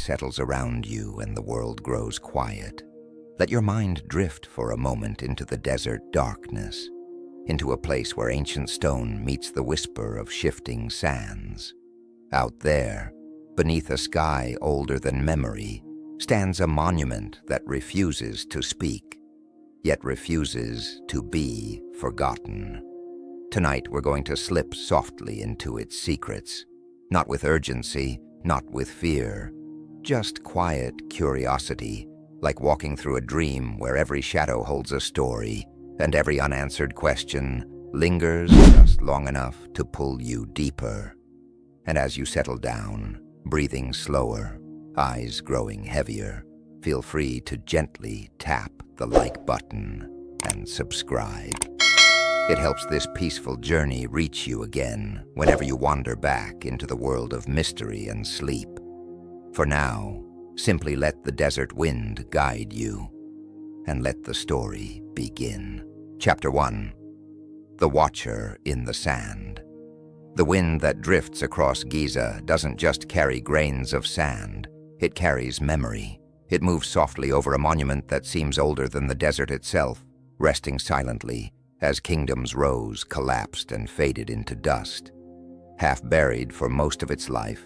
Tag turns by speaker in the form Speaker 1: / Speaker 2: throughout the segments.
Speaker 1: settles around you and the world grows quiet, let your mind drift for a moment into the desert darkness, into a place where ancient stone meets the whisper of shifting sands. Out there, beneath a sky older than memory, stands a monument that refuses to speak, yet refuses to be forgotten. Tonight we're going to slip softly into its secrets, not with urgency, not with fear, just quiet curiosity, like walking through a dream where every shadow holds a story and every unanswered question lingers just long enough to pull you deeper. And as you settle down, breathing slower, eyes growing heavier, feel free to gently tap the like button and subscribe. It helps this peaceful journey reach you again whenever you wander back into the world of mystery and sleep. For now, simply let the desert wind guide you and let the story begin. Chapter 1. The Watcher in the Sand. The wind that drifts across Giza doesn't just carry grains of sand, it carries memory. It moves softly over a monument that seems older than the desert itself, resting silently as kingdoms rose, collapsed, and faded into dust. Half buried for most of its life,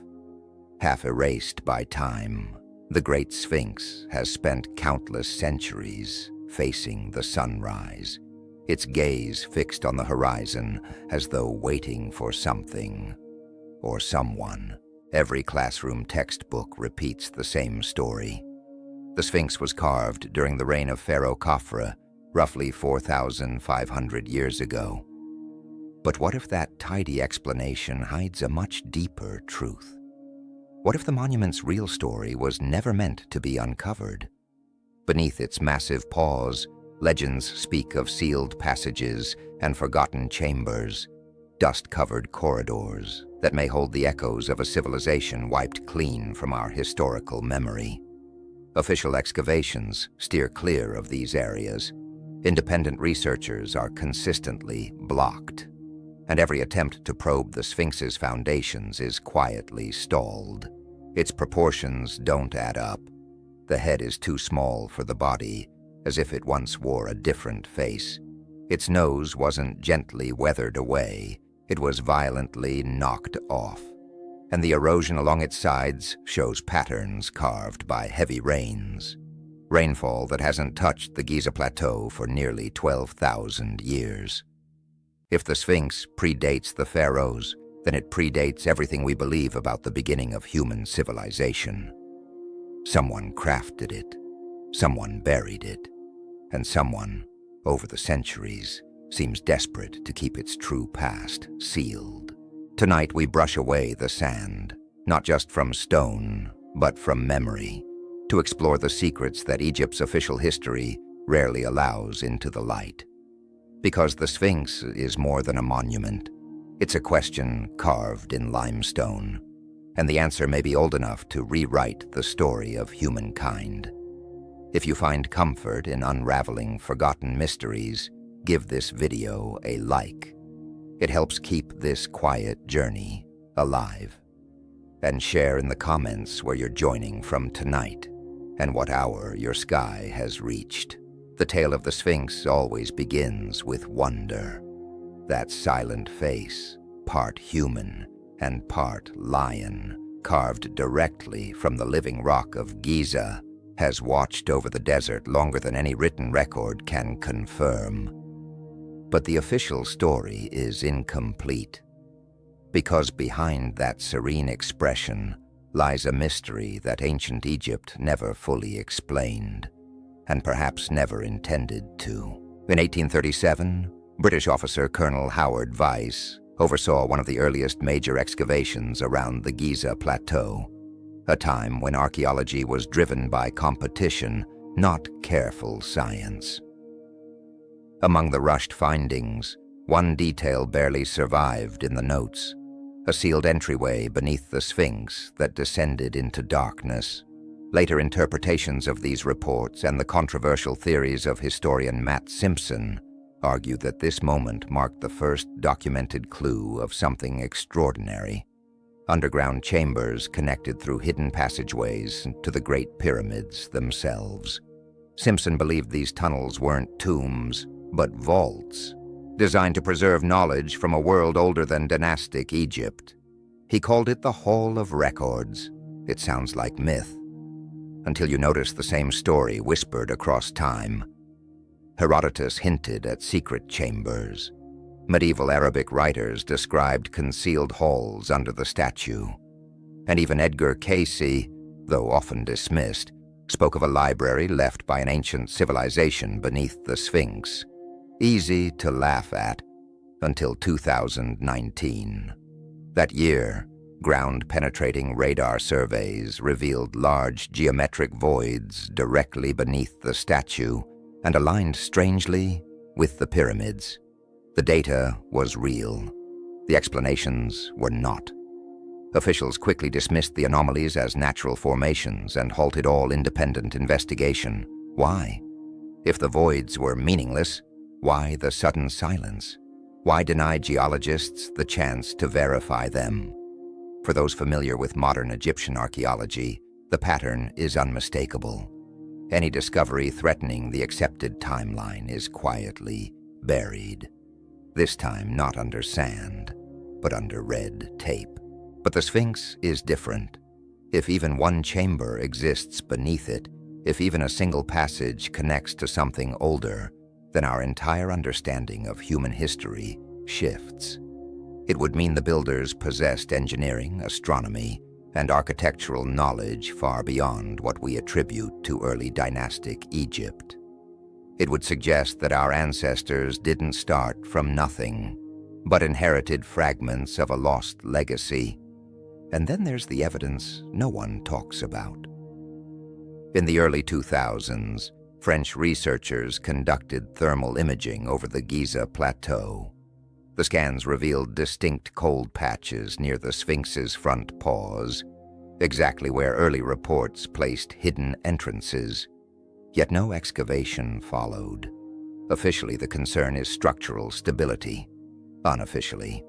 Speaker 1: half erased by time, the great Sphinx has spent countless centuries facing the sunrise, its gaze fixed on the horizon as though waiting for something or someone. Every classroom textbook repeats the same story. The Sphinx was carved during the reign of Pharaoh Khafre, roughly 4,500 years ago. But what if that tidy explanation hides a much deeper truth? What if the monument's real story was never meant to be uncovered? Beneath its massive paws, legends speak of sealed passages and forgotten chambers, dust-covered corridors that may hold the echoes of a civilization wiped clean from our historical memory. Official excavations steer clear of these areas. Independent researchers are consistently blocked, and every attempt to probe the Sphinx's foundations is quietly stalled. Its proportions don't add up. The head is too small for the body, as if it once wore a different face. Its nose wasn't gently weathered away, it was violently knocked off. And the erosion along its sides shows patterns carved by heavy rains. Rainfall that hasn't touched the Giza Plateau for nearly 12,000 years. If the Sphinx predates the pharaohs, then it predates everything we believe about the beginning of human civilization. Someone crafted it, someone buried it, and someone, over the centuries, seems desperate to keep its true past sealed. Tonight we brush away the sand, not just from stone, but from memory, to explore the secrets that Egypt's official history rarely allows into the light. Because the Sphinx is more than a monument. It's a question carved in limestone, and the answer may be old enough to rewrite the story of humankind. If you find comfort in unraveling forgotten mysteries, give this video a like. It helps keep this quiet journey alive. And share in the comments where you're joining from tonight and what hour your sky has reached. The tale of the Sphinx always begins with wonder. That silent face, part human and part lion, carved directly from the living rock of Giza, has watched over the desert longer than any written record can confirm. But the official story is incomplete, because behind that serene expression lies a mystery that ancient Egypt never fully explained, and perhaps never intended to. In 1837, British officer Colonel Howard Vyse oversaw one of the earliest major excavations around the Giza Plateau, a time when archaeology was driven by competition, not careful science. Among the rushed findings, one detail barely survived in the notes: a sealed entryway beneath the Sphinx that descended into darkness. Later interpretations of these reports and the controversial theories of historian Matt Simpson argue that this moment marked the first documented clue of something extraordinary. underground chambers connected through hidden passageways to the Great Pyramids themselves. Simpson believed these tunnels weren't tombs, but vaults, designed to preserve knowledge from a world older than dynastic Egypt. He called it the Hall of Records. It sounds like myth, until you notice the same story whispered across time. Herodotus hinted at secret chambers. Medieval Arabic writers described concealed halls under the statue. And even Edgar Cayce, though often dismissed, spoke of a library left by an ancient civilization beneath the Sphinx. Easy to laugh at, until 2019. That year, ground-penetrating radar surveys revealed large geometric voids directly beneath the statue and aligned strangely with the pyramids. The data was real. The explanations were not. Officials quickly dismissed the anomalies as natural formations and halted all independent investigation. Why? If the voids were meaningless, why the sudden silence? Why deny geologists the chance to verify them? For those familiar with modern Egyptian archaeology, the pattern is unmistakable. Any discovery threatening the accepted timeline is quietly buried. This time not under sand, but under red tape. But the Sphinx is different. If even one chamber exists beneath it, if even a single passage connects to something older, then our entire understanding of human history shifts. It would mean the builders possessed engineering, astronomy, and architectural knowledge far beyond what we attribute to early dynastic Egypt. It would suggest that our ancestors didn't start from nothing, but inherited fragments of a lost legacy. And then there's the evidence no one talks about. In the early 2000s, French researchers conducted thermal imaging over the Giza Plateau. The scans revealed distinct cold patches near the Sphinx's front paws, exactly where early reports placed hidden entrances. Yet no excavation followed. Officially, the concern is structural stability. Unofficially,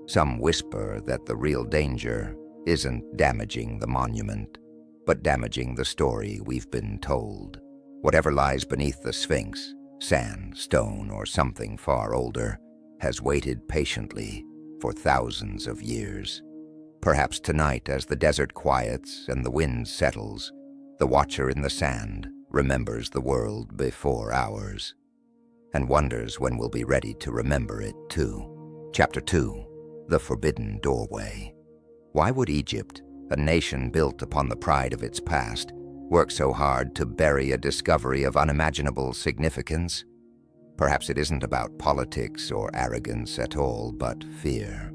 Speaker 1: some whisper that the real danger isn't damaging the monument, but damaging the story we've been told. Whatever lies beneath the Sphinx, sand, stone, or something far older, has waited patiently for thousands of years. Perhaps tonight, as the desert quiets and the wind settles, the watcher in the sand remembers the world before ours, and wonders when we'll be ready to remember it too. Chapter 2. The Forbidden Doorway. Why would Egypt, a nation built upon the pride of its past, work so hard to bury a discovery of unimaginable significance? Perhaps it isn't about politics or arrogance at all, but fear.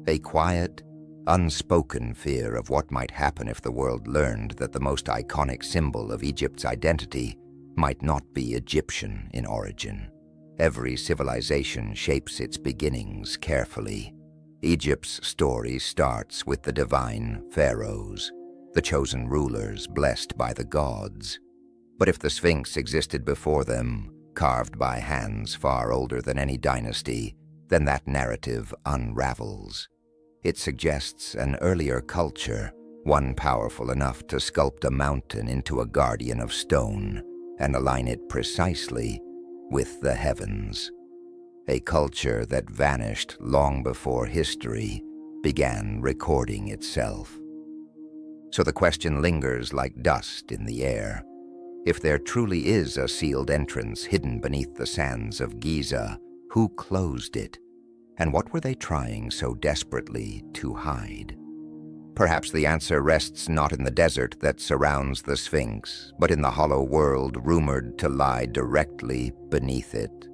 Speaker 1: A quiet, unspoken fear of what might happen if the world learned that the most iconic symbol of Egypt's identity might not be Egyptian in origin. Every civilization shapes its beginnings carefully. Egypt's story starts with the divine pharaohs, the chosen rulers blessed by the gods. But if the Sphinx existed before them, carved by hands far older than any dynasty, then that narrative unravels. It suggests an earlier culture, one powerful enough to sculpt a mountain into a guardian of stone and align it precisely with the heavens. A culture that vanished long before history began recording itself. So the question lingers like dust in the air. If there truly is a sealed entrance hidden beneath the sands of Giza, who closed it? And what were they trying so desperately to hide? Perhaps the answer rests not in the desert that surrounds the Sphinx, but in the hollow world rumored to lie directly beneath it.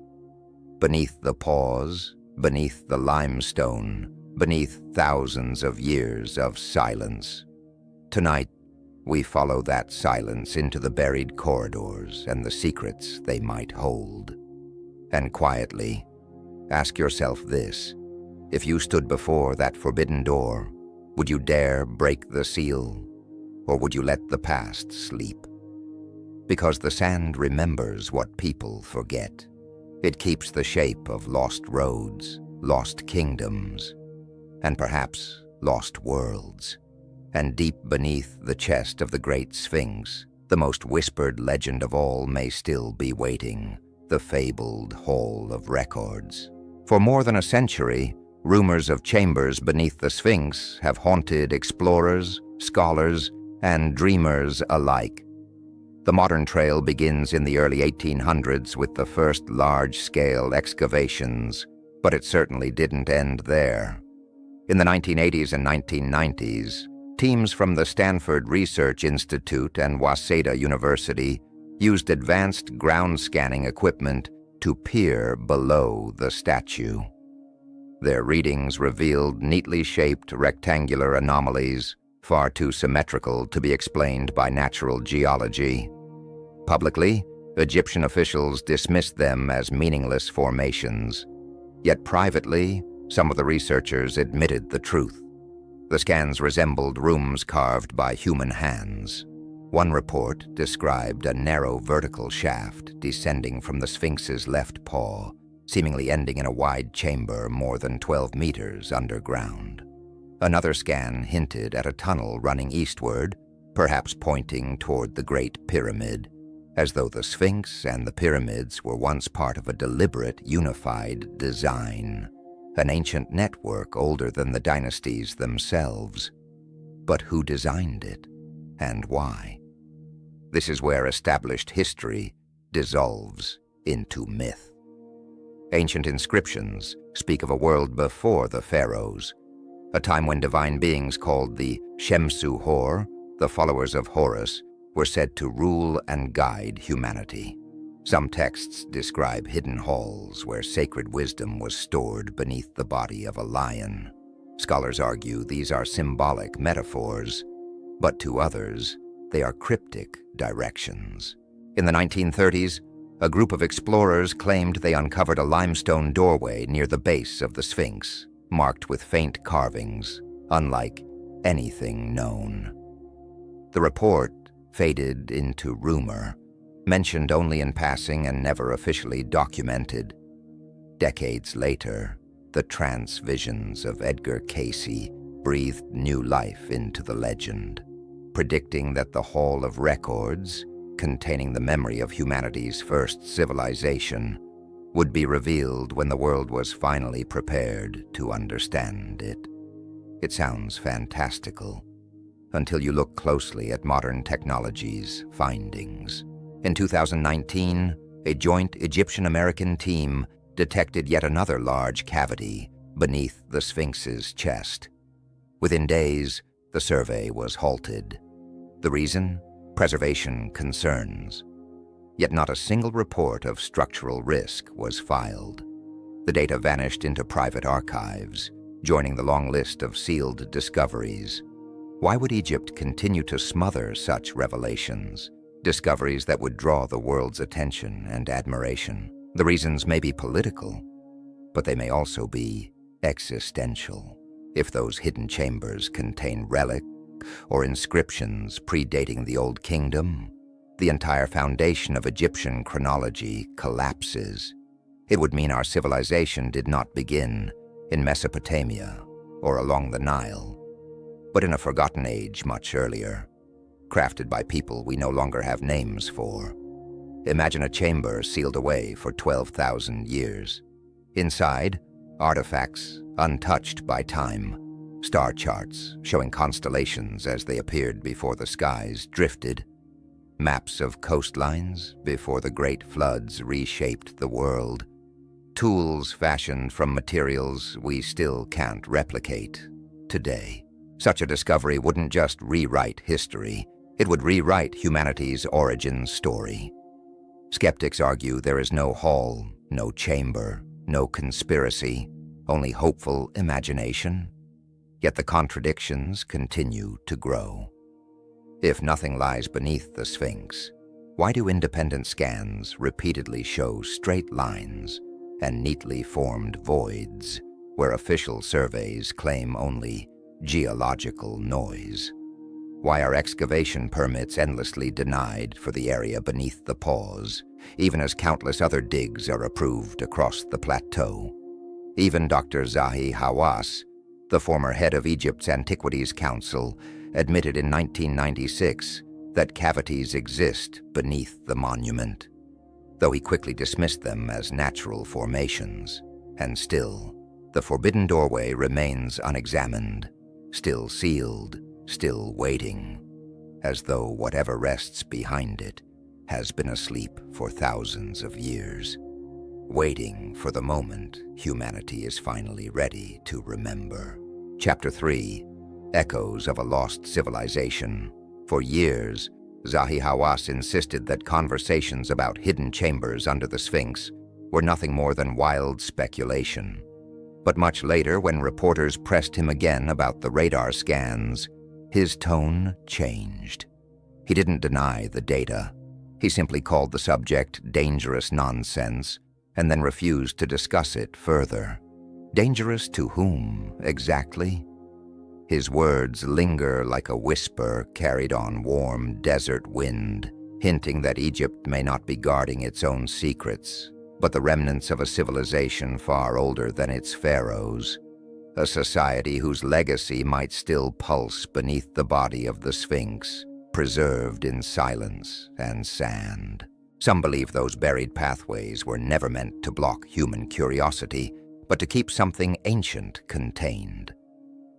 Speaker 1: Beneath the paws, beneath the limestone, beneath thousands of years of silence. Tonight, we follow that silence into the buried corridors and the secrets they might hold. And quietly, ask yourself this: if you stood before that forbidden door, would you dare break the seal, or would you let the past sleep? Because the sand remembers what people forget. It keeps the shape of lost roads, lost kingdoms, and perhaps lost worlds. And deep beneath the chest of the great Sphinx, the most whispered legend of all may still be waiting, the fabled Hall of Records. For more than a century, rumors of chambers beneath the Sphinx have haunted explorers, scholars, and dreamers alike. The modern trail begins in the early 1800s with the first large-scale excavations, but it certainly didn't end there. In the 1980s and 1990s, teams from the Stanford Research Institute and Waseda University used advanced ground scanning equipment to peer below the statue. Their readings revealed neatly shaped rectangular anomalies, far too symmetrical to be explained by natural geology. Publicly, Egyptian officials dismissed them as meaningless formations. Yet privately, some of the researchers admitted the truth. The scans resembled rooms carved by human hands. One report described a narrow vertical shaft descending from the Sphinx's left paw, seemingly ending in a wide chamber more than 12 meters underground. Another scan hinted at a tunnel running eastward, perhaps pointing toward the Great Pyramid, as though the Sphinx and the pyramids were once part of a deliberate, unified design, an ancient network older than the dynasties themselves. But who designed it, and why? This is where established history dissolves into myth. Ancient inscriptions speak of a world before the pharaohs, a time when divine beings called the Shemsu Hor, the followers of Horus, were said to rule and guide humanity. Some texts describe hidden halls where sacred wisdom was stored beneath the body of a lion. Scholars argue these are symbolic metaphors, but to others, they are cryptic directions. In the 1930s, a group of explorers claimed they uncovered a limestone doorway near the base of the Sphinx, marked with faint carvings, unlike anything known. The report faded into rumor, mentioned only in passing and never officially documented. Decades later, the trance visions of Edgar Cayce breathed new life into the legend, predicting that the Hall of Records, containing the memory of humanity's first civilization, would be revealed when the world was finally prepared to understand it. It sounds fantastical, until you look closely at modern technology's findings. In 2019, a joint Egyptian-American team detected yet another large cavity beneath the Sphinx's chest. Within days, the survey was halted. The reason? Preservation concerns. Yet not a single report of structural risk was filed. The data vanished into private archives, joining the long list of sealed discoveries. Why would Egypt continue to smother such revelations, discoveries that would draw the world's attention and admiration? The reasons may be political, but they may also be existential. If those hidden chambers contain relics or inscriptions predating the Old Kingdom, the entire foundation of Egyptian chronology collapses. It would mean our civilization did not begin in Mesopotamia or along the Nile, but in a forgotten age much earlier, crafted by people we no longer have names for. Imagine a chamber sealed away for 12,000 years. Inside, artifacts untouched by time, star charts showing constellations as they appeared before the skies drifted, maps of coastlines before the great floods reshaped the world, tools fashioned from materials we still can't replicate today. Such a discovery wouldn't just rewrite history, it would rewrite humanity's origin story. Skeptics argue there is no hall, no chamber, no conspiracy, only hopeful imagination. Yet the contradictions continue to grow. If nothing lies beneath the Sphinx, why do independent scans repeatedly show straight lines and neatly formed voids where official surveys claim only geological noise? Why are excavation permits endlessly denied for the area beneath the paws, even as countless other digs are approved across the plateau? Even Dr. Zahi Hawass, The former head of Egypt's Antiquities Council admitted in 1996 that cavities exist beneath the monument, though he quickly dismissed them as natural formations. And still, the forbidden doorway remains unexamined, still sealed, still waiting, as though whatever rests behind it has been asleep for thousands of years, waiting for the moment humanity is finally ready to remember. Chapter 3. Echoes of a Lost Civilization. For years, Zahi Hawass insisted that conversations about hidden chambers under the Sphinx were nothing more than wild speculation. But much later, when reporters pressed him again about the radar scans, his tone changed. He didn't deny the data. He simply called the subject dangerous nonsense and then refused to discuss it further. Dangerous to whom, exactly? His words linger like a whisper carried on warm desert wind, hinting that Egypt may not be guarding its own secrets, but the remnants of a civilization far older than its pharaohs, a society whose legacy might still pulse beneath the body of the Sphinx, preserved in silence and sand. Some believe those buried pathways were never meant to block human curiosity, but to keep something ancient contained.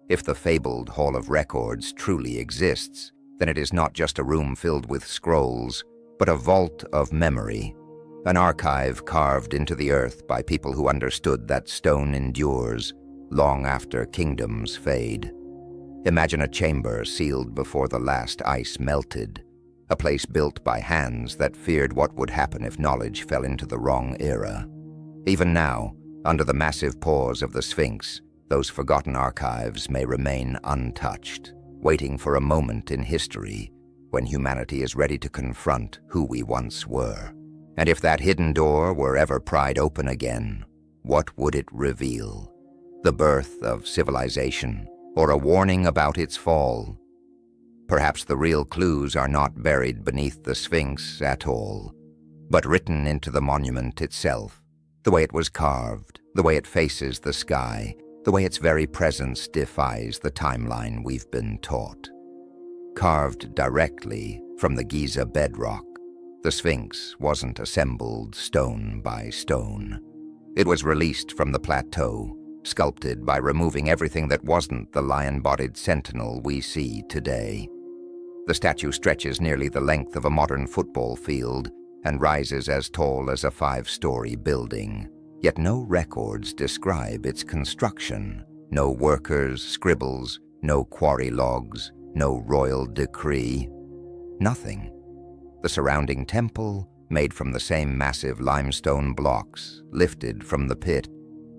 Speaker 1: If the fabled Hall of Records truly exists, then it is not just a room filled with scrolls, but a vault of memory, an archive carved into the earth by people who understood that stone endures long after kingdoms fade. Imagine a chamber sealed before the last ice melted, a place built by hands that feared what would happen if knowledge fell into the wrong era. Even now, under the massive paws of the Sphinx, those forgotten archives may remain untouched, waiting for a moment in history when humanity is ready to confront who we once were. And if that hidden door were ever pried open again, what would it reveal? The birth of civilization, or a warning about its fall? Perhaps the real clues are not buried beneath the Sphinx at all, but written into the monument itself, the way it was carved, the way it faces the sky, the way its very presence defies the timeline we've been taught. Carved directly from the Giza bedrock, the Sphinx wasn't assembled stone by stone. It was released from the plateau, sculpted by removing everything that wasn't the lion-bodied sentinel we see today. The statue stretches nearly the length of a modern football field and rises as tall as a 5-story building, yet no records describe its construction. No workers' scribbles, no quarry logs, no royal decree. Nothing. The surrounding temple, made from the same massive limestone blocks lifted from the pit,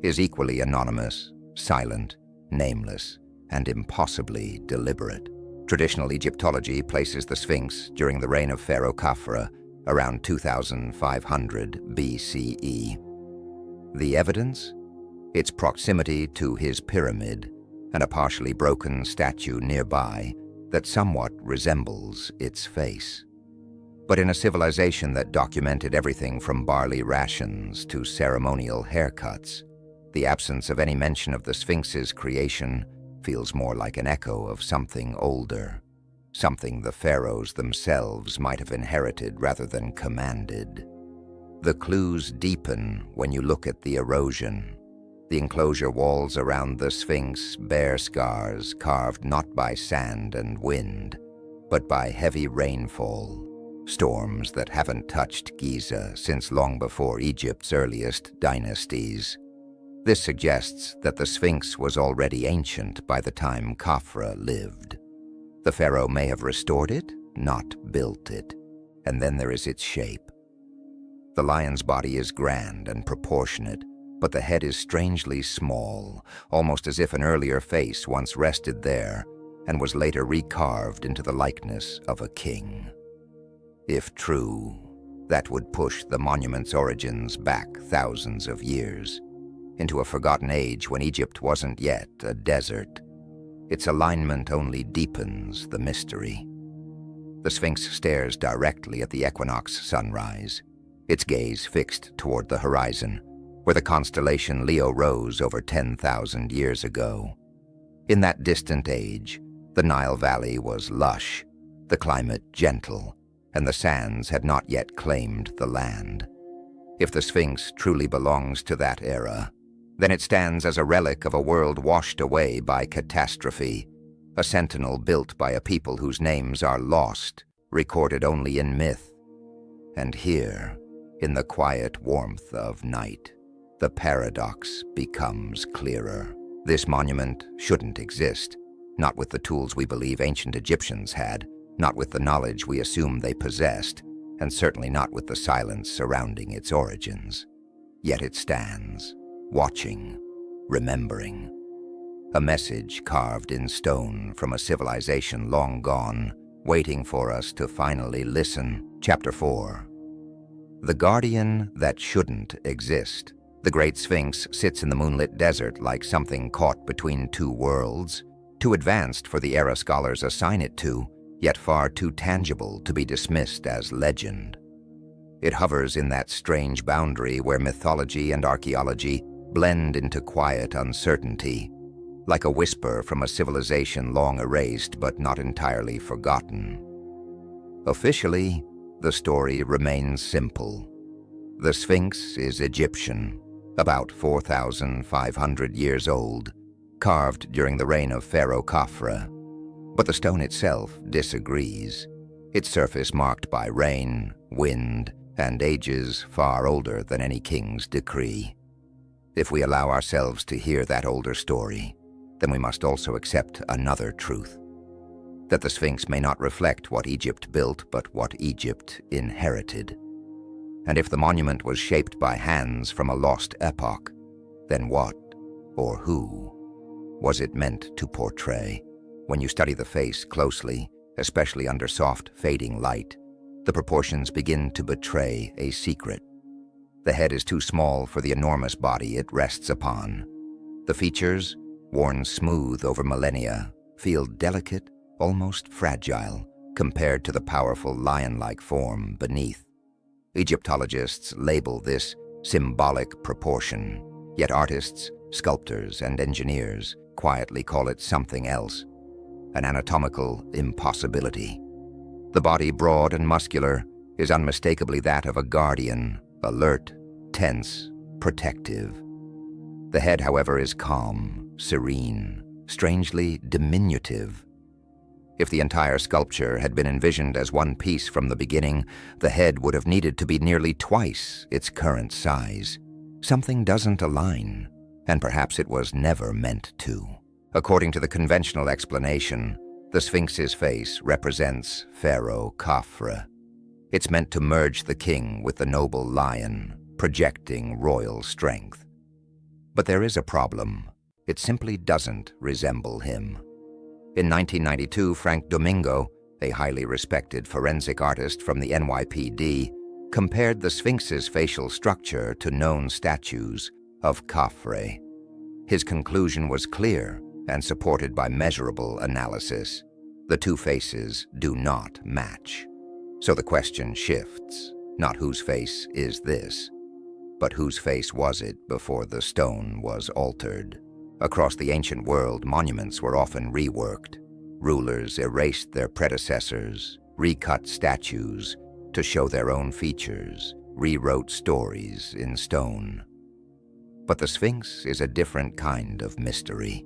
Speaker 1: is equally anonymous, silent, nameless, and impossibly deliberate. Traditional Egyptology places the Sphinx during the reign of Pharaoh Khafra around 2500 BCE. The evidence? Its proximity to his pyramid and a partially broken statue nearby that somewhat resembles its face. But in a civilization that documented everything from barley rations to ceremonial haircuts, the absence of any mention of the Sphinx's creation feels more like an echo of something older, something the pharaohs themselves might have inherited rather than commanded. The clues deepen when you look at the erosion. The enclosure walls around the Sphinx bear scars carved not by sand and wind, but by heavy rainfall, storms that haven't touched Giza since long before Egypt's earliest dynasties. This suggests that the Sphinx was already ancient by the time Khafra lived. The pharaoh may have restored it, not built it. And then there is its shape. The lion's body is grand and proportionate, but the head is strangely small, almost as if an earlier face once rested there and was later recarved into the likeness of a king. If true, that would push the monument's origins back thousands of years, into a forgotten age when Egypt wasn't yet a desert. Its alignment only deepens the mystery. The Sphinx stares directly at the equinox sunrise, its gaze fixed toward the horizon, where the constellation Leo rose over 10,000 years ago. In that distant age, the Nile Valley was lush, the climate gentle, and the sands had not yet claimed the land. If the Sphinx truly belongs to that era, then it stands as a relic of a world washed away by catastrophe, a sentinel built by a people whose names are lost, recorded only in myth. And here, in the quiet warmth of night, the paradox becomes clearer. This monument shouldn't exist, not with the tools we believe ancient Egyptians had, not with the knowledge we assume they possessed, and certainly not with the silence surrounding its origins. Yet it stands, watching, remembering. A message carved in stone from a civilization long gone, waiting for us to finally listen. Chapter 4. The guardian that shouldn't exist. The Great Sphinx sits in the moonlit desert like something caught between two worlds, too advanced for the era scholars assign it to, yet far too tangible to be dismissed as legend. It hovers in that strange boundary where mythology and archaeology blend into quiet uncertainty, like a whisper from a civilization long erased but not entirely forgotten. Officially, the story remains simple. The Sphinx is Egyptian, about 4,500 years old, carved during the reign of Pharaoh Khafre. But the stone itself disagrees, its surface marked by rain, wind, and ages far older than any king's decree. If we allow ourselves to hear that older story, then we must also accept another truth, that the Sphinx may not reflect what Egypt built, but what Egypt inherited. And if the monument was shaped by hands from a lost epoch, then what, or who, was it meant to portray? When you study the face closely, especially under soft, fading light, the proportions begin to betray a secret. The head is too small for the enormous body it rests upon. The features, worn smooth over millennia, feel delicate, almost fragile, compared to the powerful lion-like form beneath. Egyptologists label this symbolic proportion, yet artists, sculptors, and engineers quietly call it something else, an anatomical impossibility. The body, broad and muscular, is unmistakably that of a guardian, alert, tense, protective. The head, however, is calm, serene, strangely diminutive. If the entire sculpture had been envisioned as one piece from the beginning, the head would have needed to be nearly twice its current size. Something doesn't align, and perhaps it was never meant to. According to the conventional explanation, the Sphinx's face represents Pharaoh Khafre. It's meant to merge the king with the noble lion, projecting royal strength. But there is a problem. It simply doesn't resemble him. In 1992, Frank Domingo, a highly respected forensic artist from the NYPD, compared the Sphinx's facial structure to known statues of Khafre. His conclusion was clear and supported by measurable analysis. The two faces do not match. So the question shifts, not whose face is this, but whose face was it before the stone was altered? Across the ancient world, monuments were often reworked. Rulers erased their predecessors, recut statues to show their own features, rewrote stories in stone. But the Sphinx is a different kind of mystery.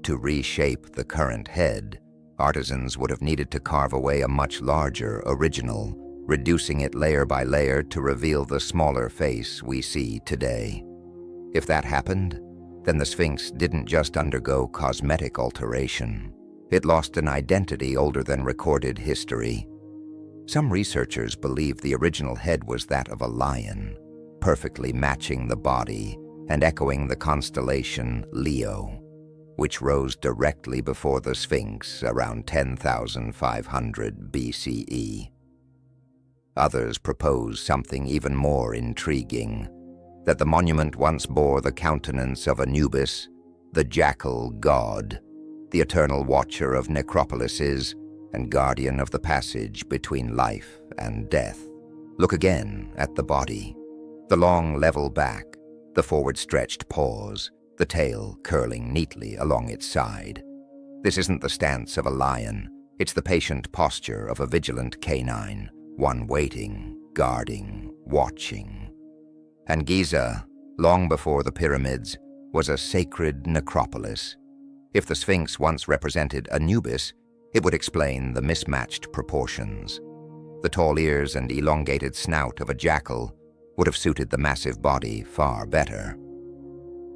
Speaker 1: To reshape the current head, artisans would have needed to carve away a much larger original, reducing it layer by layer to reveal the smaller face we see today. If that happened, then the Sphinx didn't just undergo cosmetic alteration. It lost an identity older than recorded history. Some researchers believe the original head was that of a lion, perfectly matching the body and echoing the constellation Leo, which rose directly before the Sphinx around 10,500 BCE. Others propose something even more intriguing, that the monument once bore the countenance of Anubis, the jackal god, the eternal watcher of necropolises and guardian of the passage between life and death. Look again at the body. The long level back, the forward-stretched paws, the tail curling neatly along its side. This isn't the stance of a lion. It's the patient posture of a vigilant canine, one waiting, guarding, watching. And Giza, long before the pyramids, was a sacred necropolis. If the Sphinx once represented Anubis, it would explain the mismatched proportions. The tall ears and elongated snout of a jackal would have suited the massive body far better.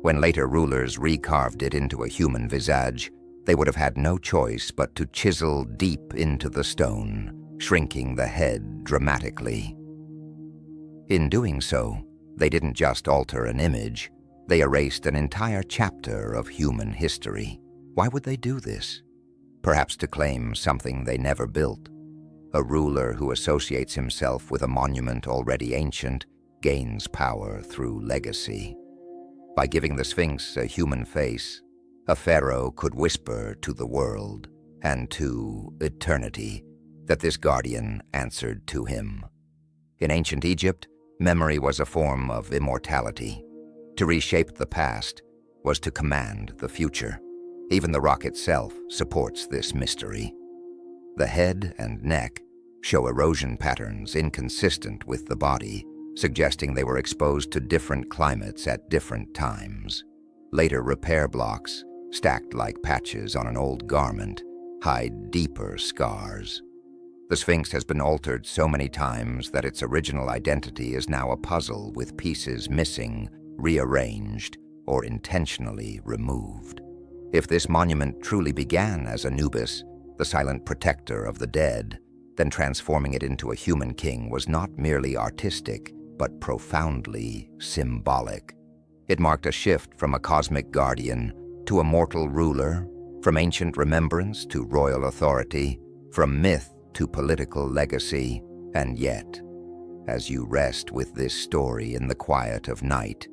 Speaker 1: When later rulers recarved it into a human visage, they would have had no choice but to chisel deep into the stone, shrinking the head dramatically. In doing so, they didn't just alter an image, they erased an entire chapter of human history. Why would they do this? Perhaps to claim something they never built. A ruler who associates himself with a monument already ancient gains power through legacy. By giving the Sphinx a human face, a pharaoh could whisper to the world and to eternity that this guardian answered to him. In ancient Egypt, memory was a form of immortality. To reshape the past was to command the future. Even the rock itself supports this mystery. The head and neck show erosion patterns inconsistent with the body, suggesting they were exposed to different climates at different times. Later repair blocks, stacked like patches on an old garment, hide deeper scars. The Sphinx has been altered so many times that its original identity is now a puzzle with pieces missing, rearranged, or intentionally removed. If this monument truly began as Anubis, the silent protector of the dead, then transforming it into a human king was not merely artistic, but profoundly symbolic. It marked a shift from a cosmic guardian to a mortal ruler, from ancient remembrance to royal authority, from myth to political legacy, and yet, as you rest with this story in the quiet of night,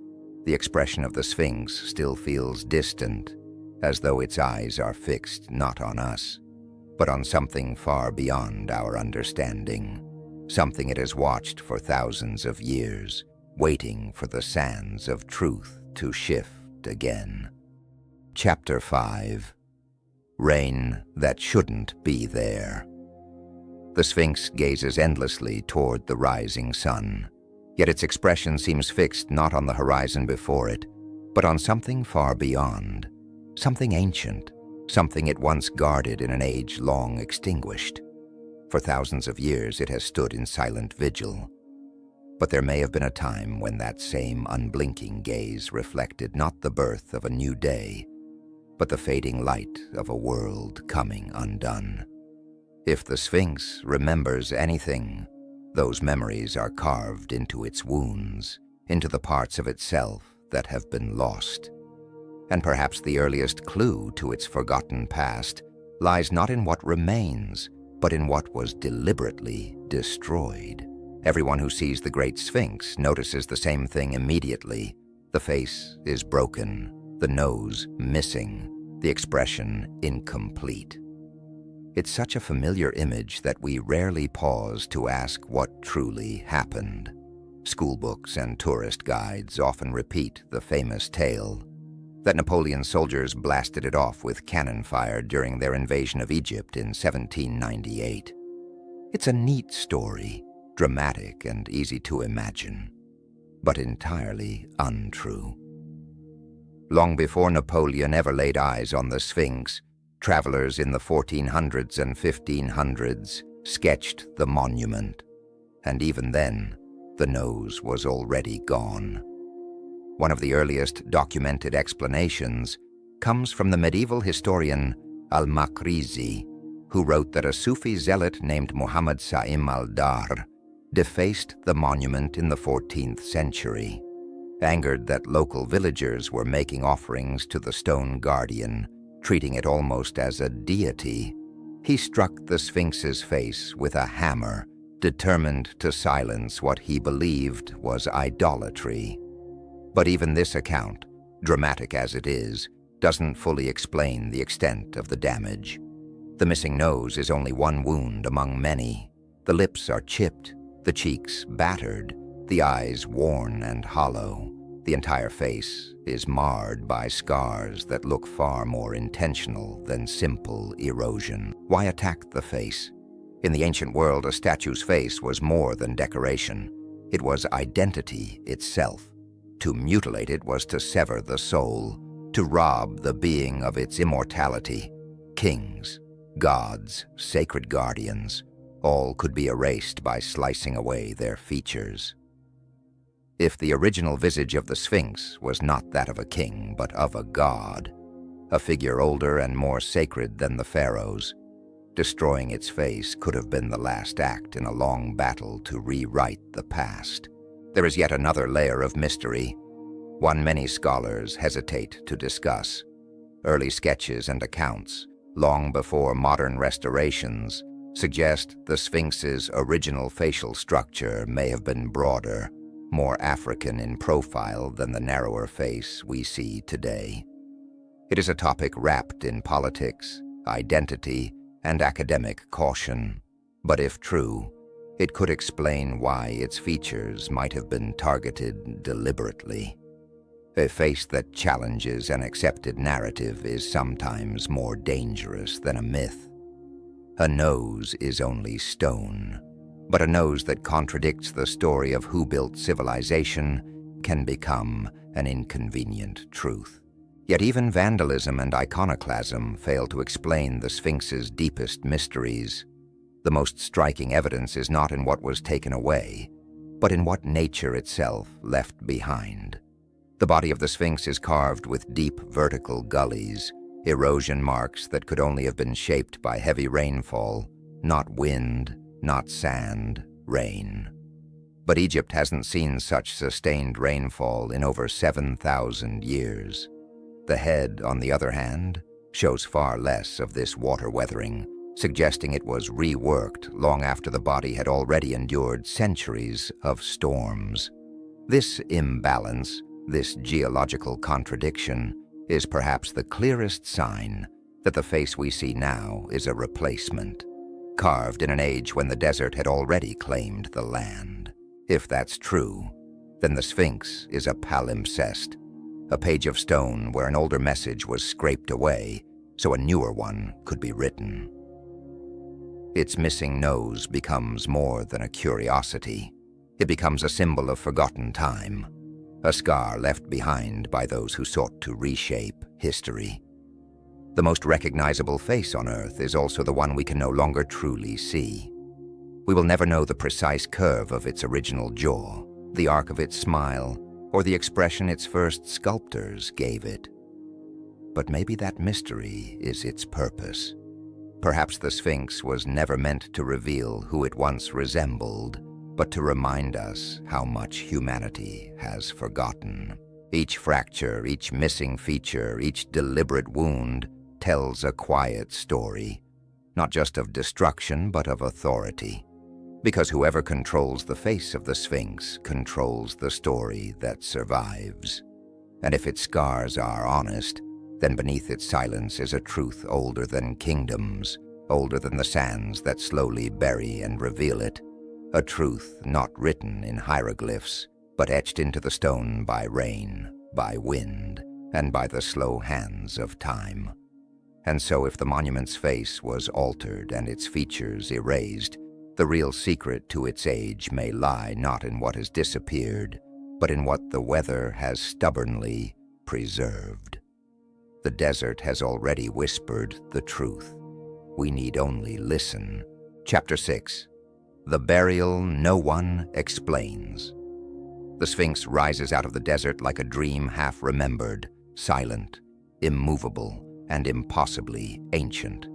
Speaker 1: the expression of the Sphinx still feels distant, as though its eyes are fixed not on us, but on something far beyond our understanding, something it has watched for thousands of years, waiting for the sands of truth to shift again. Chapter 5. Rain that shouldn't be there. The Sphinx gazes endlessly toward the rising sun, yet its expression seems fixed not on the horizon before it, but on something far beyond, something ancient, something it once guarded in an age long extinguished. For thousands of years it has stood in silent vigil. But there may have been a time when that same unblinking gaze reflected not the birth of a new day, but the fading light of a world coming undone. If the Sphinx remembers anything, those memories are carved into its wounds, into the parts of itself that have been lost. And perhaps the earliest clue to its forgotten past lies not in what remains, but in what was deliberately destroyed. Everyone who sees the Great Sphinx notices the same thing immediately. The face is broken, the nose missing, the expression incomplete. It's such a familiar image that we rarely pause to ask what truly happened. Schoolbooks and tourist guides often repeat the famous tale that Napoleon's soldiers blasted it off with cannon fire during their invasion of Egypt in 1798. It's a neat story, dramatic and easy to imagine, but entirely untrue. Long before Napoleon ever laid eyes on the Sphinx, travelers in the 1400s and 1500s sketched the monument, and even then, the nose was already gone. One of the earliest documented explanations comes from the medieval historian al-Makrizi, who wrote that a Sufi zealot named Muhammad Sa'im al-Dar defaced the monument in the 14th century. Angered that local villagers were making offerings to the stone guardian, treating it almost as a deity, he struck the Sphinx's face with a hammer, determined to silence what he believed was idolatry. But even this account, dramatic as it is, doesn't fully explain the extent of the damage. The missing nose is only one wound among many. The lips are chipped, the cheeks battered, the eyes worn and hollow, The entire face is marred by scars that look far more intentional than simple erosion. Why attack the face? In the ancient world, a statue's face was more than decoration. It was identity itself. To mutilate it was to sever the soul, to rob the being of its immortality. Kings, gods, sacred guardians, all could be erased by slicing away their features. If the original visage of the Sphinx was not that of a king, but of a god, a figure older and more sacred than the pharaohs, destroying its face could have been the last act in a long battle to rewrite the past. There is yet another layer of mystery, one many scholars hesitate to discuss. Early sketches and accounts, long before modern restorations, suggest the Sphinx's original facial structure may have been broader, more African in profile than the narrower face we see today. It is a topic wrapped in politics, identity, and academic caution. But if true, it could explain why its features might have been targeted deliberately. A face that challenges an accepted narrative is sometimes more dangerous than a myth. A nose is only stone, but a nose that contradicts the story of who built civilization can become an inconvenient truth. Yet even vandalism and iconoclasm fail to explain the Sphinx's deepest mysteries. The most striking evidence is not in what was taken away, but in what nature itself left behind. The body of the Sphinx is carved with deep vertical gullies, erosion marks that could only have been shaped by heavy rainfall, not wind, not sand, rain. But Egypt hasn't seen such sustained rainfall in over 7,000 years. The head, on the other hand, shows far less of this water weathering, suggesting it was reworked long after the body had already endured centuries of storms. This imbalance, this geological contradiction, is perhaps the clearest sign that the face we see now is a replacement, carved in an age when the desert had already claimed the land. If that's true, then the Sphinx is a palimpsest, a page of stone where an older message was scraped away so a newer one could be written. Its missing nose becomes more than a curiosity. It becomes a symbol of forgotten time, a scar left behind by those who sought to reshape history. The most recognizable face on Earth is also the one we can no longer truly see. We will never know the precise curve of its original jaw, the arc of its smile, or the expression its first sculptors gave it. But maybe that mystery is its purpose. Perhaps the Sphinx was never meant to reveal who it once resembled, but to remind us how much humanity has forgotten. Each fracture, each missing feature, each deliberate wound tells a quiet story, not just of destruction, but of authority. Because whoever controls the face of the Sphinx controls the story that survives. And if its scars are honest, then beneath its silence is a truth older than kingdoms, older than the sands that slowly bury and reveal it. A truth not written in hieroglyphs, but etched into the stone by rain, by wind, and by the slow hands of time. And so if the monument's face was altered and its features erased, the real secret to its age may lie not in what has disappeared, but in what the weather has stubbornly preserved. The desert has already whispered the truth. We need only listen. Chapter 6. The Burial No One Explains. The Sphinx rises out of the desert like a dream half remembered, silent, immovable, and impossibly ancient.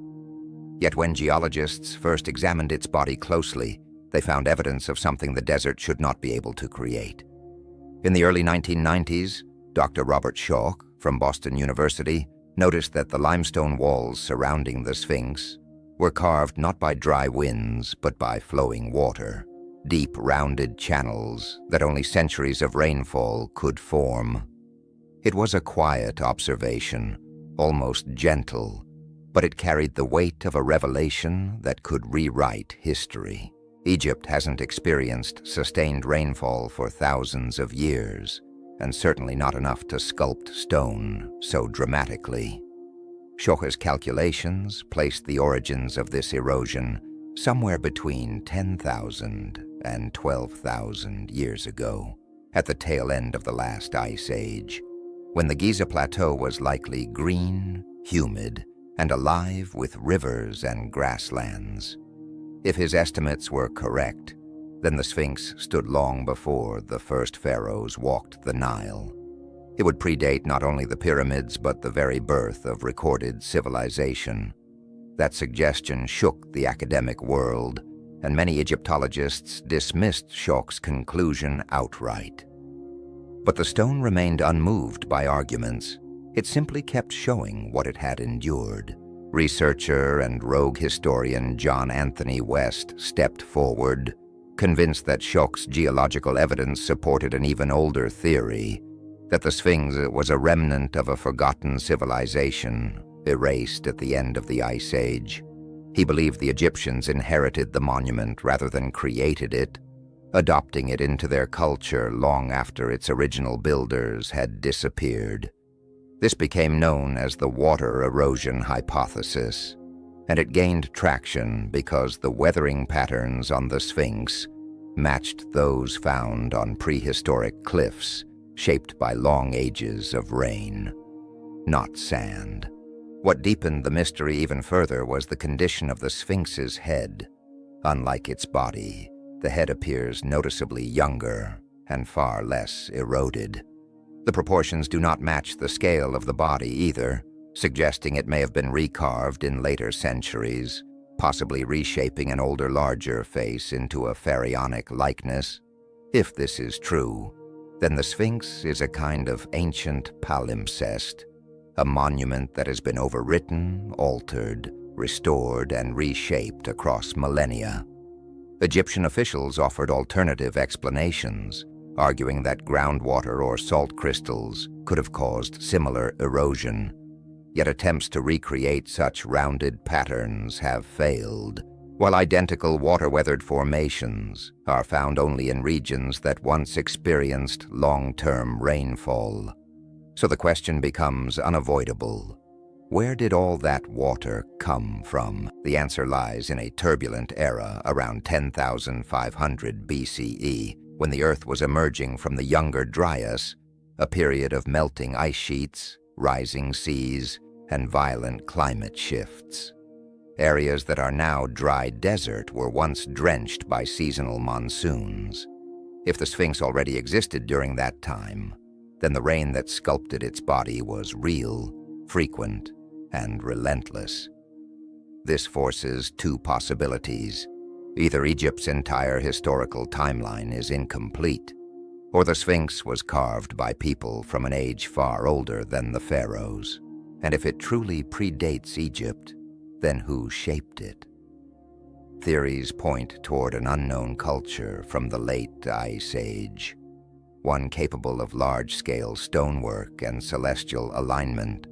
Speaker 1: Yet when geologists first examined its body closely, they found evidence of something the desert should not be able to create. In the early 1990s, Dr. Robert Schoch from Boston University noticed that the limestone walls surrounding the Sphinx were carved not by dry winds, but by flowing water, deep rounded channels that only centuries of rainfall could form. It was a quiet observation, almost gentle, but it carried the weight of a revelation that could rewrite history. Egypt hasn't experienced sustained rainfall for thousands of years, and certainly not enough to sculpt stone so dramatically. Schocher's calculations placed the origins of this erosion somewhere between 10,000 and 12,000 years ago, at the tail end of the last ice age, when the Giza Plateau was likely green, humid, and alive with rivers and grasslands. If his estimates were correct, then the Sphinx stood long before the first pharaohs walked the Nile. It would predate not only the pyramids but the very birth of recorded civilization. That suggestion shook the academic world, and many Egyptologists dismissed Schoch's conclusion outright. But the stone remained unmoved by arguments. It simply kept showing what it had endured. Researcher and rogue historian John Anthony West stepped forward, convinced that Schoch's geological evidence supported an even older theory, that the Sphinx was a remnant of a forgotten civilization, erased at the end of the Ice Age. He believed the Egyptians inherited the monument rather than created it, adopting it into their culture long after its original builders had disappeared. This became known as the water erosion hypothesis, and it gained traction because the weathering patterns on the Sphinx matched those found on prehistoric cliffs shaped by long ages of rain, not sand. What deepened the mystery even further was the condition of the Sphinx's head. Unlike its body, the head appears noticeably younger and far less eroded. The proportions do not match the scale of the body either, suggesting it may have been recarved in later centuries, possibly reshaping an older, larger face into a pharaonic likeness. If this is true, then the Sphinx is a kind of ancient palimpsest, a monument that has been overwritten, altered, restored, and reshaped across millennia. Egyptian officials offered alternative explanations, arguing that groundwater or salt crystals could have caused similar erosion. Yet attempts to recreate such rounded patterns have failed, while identical water-weathered formations are found only in regions that once experienced long-term rainfall. So the question becomes unavoidable. Where did all that water come from? The answer lies in a turbulent era around 10,500 BCE, when the Earth was emerging from the Younger Dryas, a period of melting ice sheets, rising seas, and violent climate shifts. Areas that are now dry desert were once drenched by seasonal monsoons. If the Sphinx already existed during that time, then the rain that sculpted its body was real, frequent, and relentless. This forces two possibilities. Either Egypt's entire historical timeline is incomplete, or the Sphinx was carved by people from an age far older than the pharaohs. And if it truly predates Egypt, then who shaped it? Theories point toward an unknown culture from the late Ice Age, one capable of large-scale stonework and celestial alignment,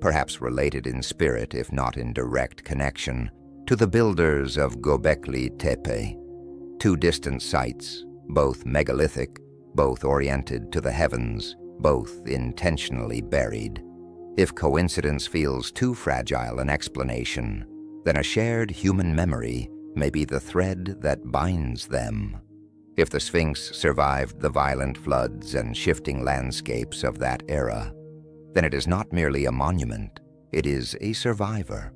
Speaker 1: perhaps related in spirit if not in direct connection to the builders of Göbekli Tepe, two distant sites, both megalithic, both oriented to the heavens, both intentionally buried. If coincidence feels too fragile an explanation, then a shared human memory may be the thread that binds them. If the Sphinx survived the violent floods and shifting landscapes of that era, then it is not merely a monument, it is a survivor,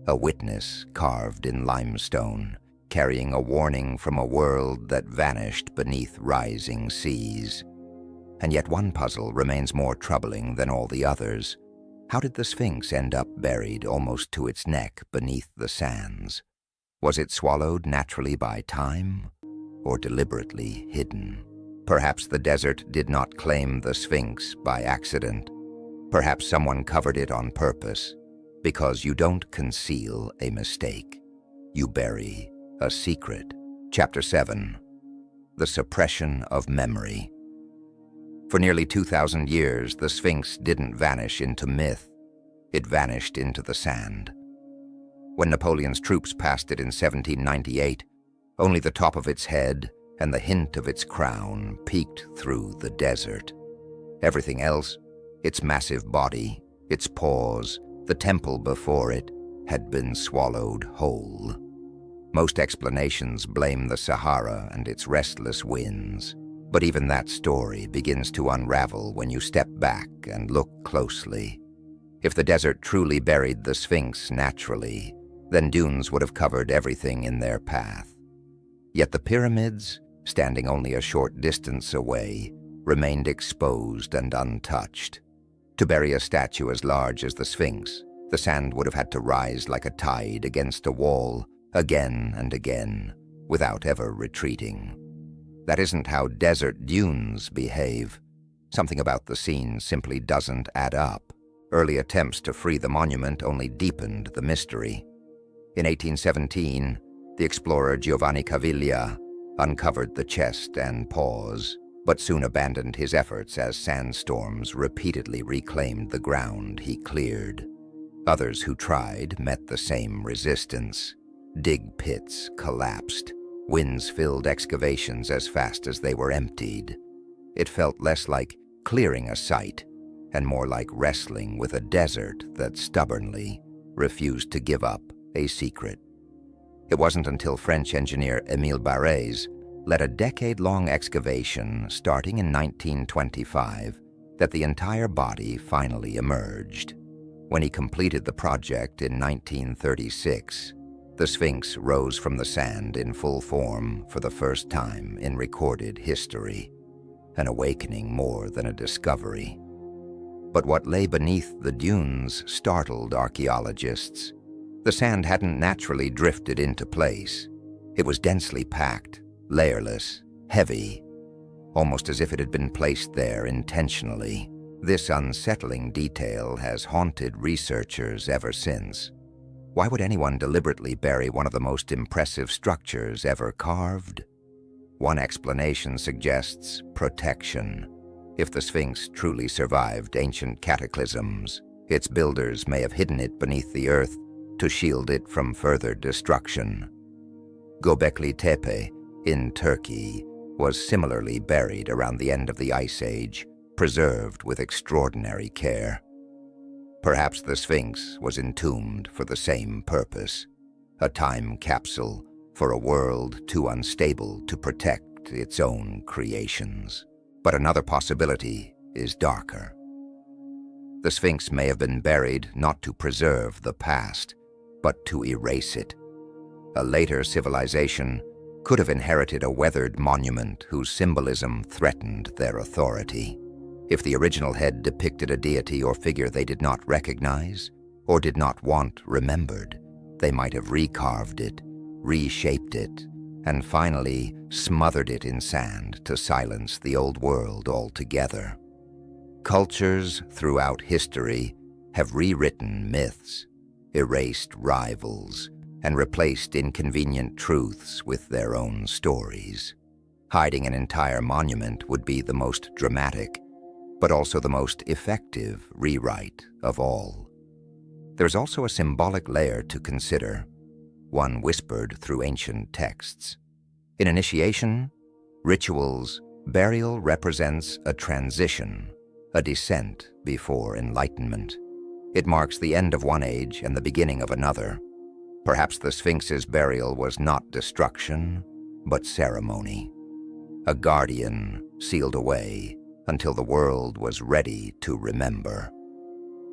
Speaker 1: a witness carved in limestone, carrying a warning from a world that vanished beneath rising seas. And yet one puzzle remains more troubling than all the others. How did the Sphinx end up buried almost to its neck beneath the sands? Was it swallowed naturally by time, or deliberately hidden? Perhaps the desert did not claim the Sphinx by accident. Perhaps someone covered it on purpose, because you don't conceal a mistake. You bury a secret. Chapter 7. The Suppression of Memory. For nearly 2,000 years, the Sphinx didn't vanish into myth. It vanished into the sand. When Napoleon's troops passed it in 1798, only the top of its head and the hint of its crown peeked through the desert. Everything else, its massive body, its paws, the temple before it, had been swallowed whole. Most explanations blame the Sahara and its restless winds, but even that story begins to unravel when you step back and look closely. If the desert truly buried the Sphinx naturally, then dunes would have covered everything in their path. Yet the pyramids, standing only a short distance away, remained exposed and untouched. To bury a statue as large as the Sphinx, the sand would have had to rise like a tide against a wall, again and again, without ever retreating. That isn't how desert dunes behave. Something about the scene simply doesn't add up. Early attempts to free the monument only deepened the mystery. In 1817, the explorer Giovanni Caviglia uncovered the chest and paws, but soon abandoned his efforts as sandstorms repeatedly reclaimed the ground he cleared. Others who tried met the same resistance. Dig pits collapsed. Winds filled excavations as fast as they were emptied. It felt less like clearing a site and more like wrestling with a desert that stubbornly refused to give up a secret. It wasn't until French engineer Émile Barrès led a decade-long excavation starting in 1925 that the entire body finally emerged. When he completed the project in 1936, the Sphinx rose from the sand in full form for the first time in recorded history, an awakening more than a discovery. But what lay beneath the dunes startled archaeologists. The sand hadn't naturally drifted into place. It was densely packed, layerless, heavy, almost as if it had been placed there intentionally. This unsettling detail has haunted researchers ever since. Why would anyone deliberately bury one of the most impressive structures ever carved? One explanation suggests protection. If the Sphinx truly survived ancient cataclysms, its builders may have hidden it beneath the earth to shield it from further destruction. Göbekli Tepe, in Turkey, was similarly buried around the end of the Ice Age, preserved with extraordinary care. Perhaps the Sphinx was entombed for the same purpose, a time capsule for a world too unstable to protect its own creations. But another possibility is darker. The Sphinx may have been buried not to preserve the past, but to erase it. A later civilization could have inherited a weathered monument whose symbolism threatened their authority. If the original head depicted a deity or figure they did not recognize or did not want remembered, they might have recarved it, reshaped it, and finally smothered it in sand to silence the old world altogether. Cultures throughout history have rewritten myths, erased rivals, and replaced inconvenient truths with their own stories. Hiding an entire monument would be the most dramatic, but also the most effective rewrite of all. There's also a symbolic layer to consider, one whispered through ancient texts. In initiation, rituals, burial represents a transition, a descent before enlightenment. It marks the end of one age and the beginning of another. Perhaps the Sphinx's burial was not destruction, but ceremony. A guardian sealed away until the world was ready to remember.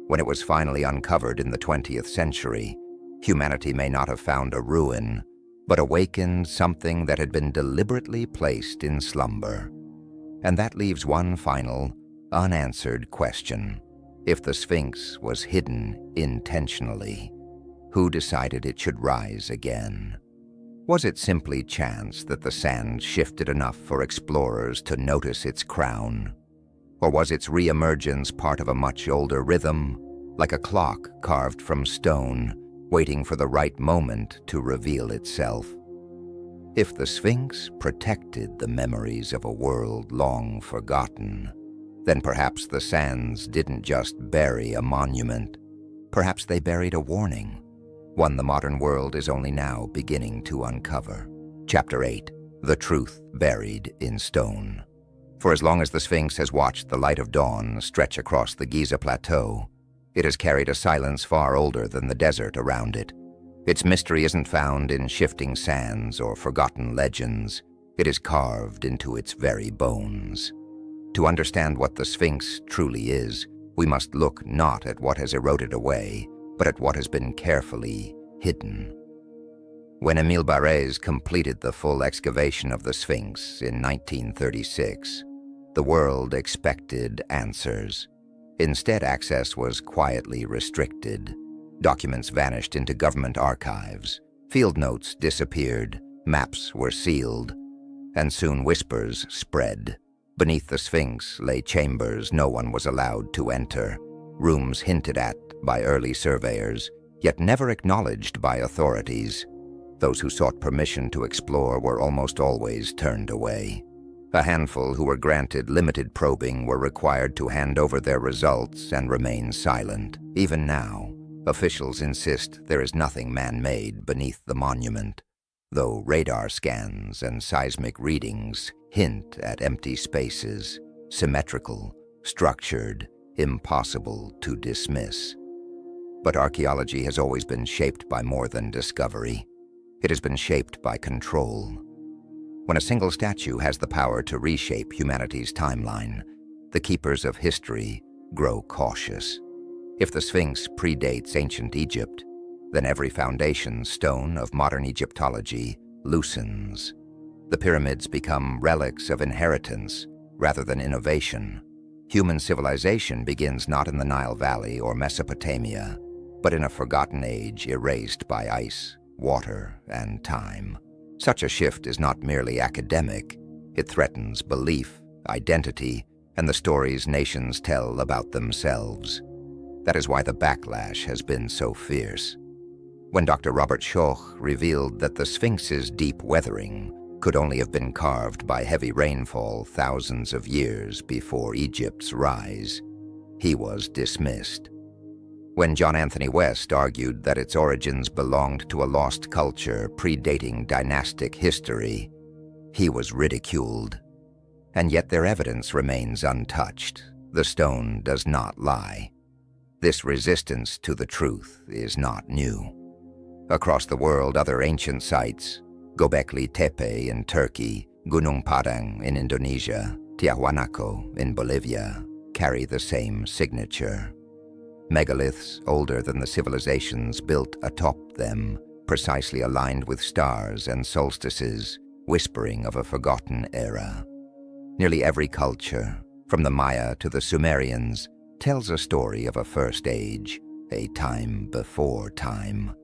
Speaker 1: When it was finally uncovered in the 20th century, humanity may not have found a ruin, but awakened something that had been deliberately placed in slumber. And that leaves one final, unanswered question. If the Sphinx was hidden intentionally, who decided it should rise again? Was it simply chance that the sand shifted enough for explorers to notice its crown? Or was its re-emergence part of a much older rhythm, like a clock carved from stone, waiting for the right moment to reveal itself? If the Sphinx protected the memories of a world long forgotten, then perhaps the sands didn't just bury a monument. Perhaps they buried a warning, one the modern world is only now beginning to uncover. Chapter 8, The Truth Buried in Stone. For as long as the Sphinx has watched the light of dawn stretch across the Giza Plateau, it has carried a silence far older than the desert around it. Its mystery isn't found in shifting sands or forgotten legends. It is carved into its very bones. To understand what the Sphinx truly is, we must look not at what has eroded away, but at what has been carefully hidden. When Émile Barrès completed the full excavation of the Sphinx in 1936, the world expected answers. Instead, access was quietly restricted. Documents vanished into government archives. Field notes disappeared. Maps were sealed. And soon whispers spread. Beneath the Sphinx lay chambers no one was allowed to enter, rooms hinted at by early surveyors, yet never acknowledged by authorities. Those who sought permission to explore were almost always turned away. A handful who were granted limited probing were required to hand over their results and remain silent. Even now, officials insist there is nothing man-made beneath the monument, though radar scans and seismic readings hint at empty spaces, symmetrical, structured, impossible to dismiss. But archaeology has always been shaped by more than discovery. It has been shaped by control. When a single statue has the power to reshape humanity's timeline, the keepers of history grow cautious. If the Sphinx predates ancient Egypt, then every foundation stone of modern Egyptology loosens. The pyramids become relics of inheritance rather than innovation. Human civilization begins not in the Nile Valley or Mesopotamia, but in a forgotten age erased by ice, water, and time. Such a shift is not merely academic. It threatens belief, identity, and the stories nations tell about themselves. That is why the backlash has been so fierce. When Dr. Robert Schoch revealed that the Sphinx's deep weathering could only have been carved by heavy rainfall thousands of years before Egypt's rise, he was dismissed. When John Anthony West argued that its origins belonged to a lost culture predating dynastic history, he was ridiculed. And yet their evidence remains untouched. The stone does not lie. This resistance to the truth is not new. Across the world, other ancient sites, Göbekli Tepe in Turkey, Gunung Padang in Indonesia, Tiahuanaco in Bolivia, carry the same signature. Megaliths older than the civilizations built atop them, precisely aligned with stars and solstices, whispering of a forgotten era. Nearly every culture, from the Maya to the Sumerians, tells a story of a first age, a time before time,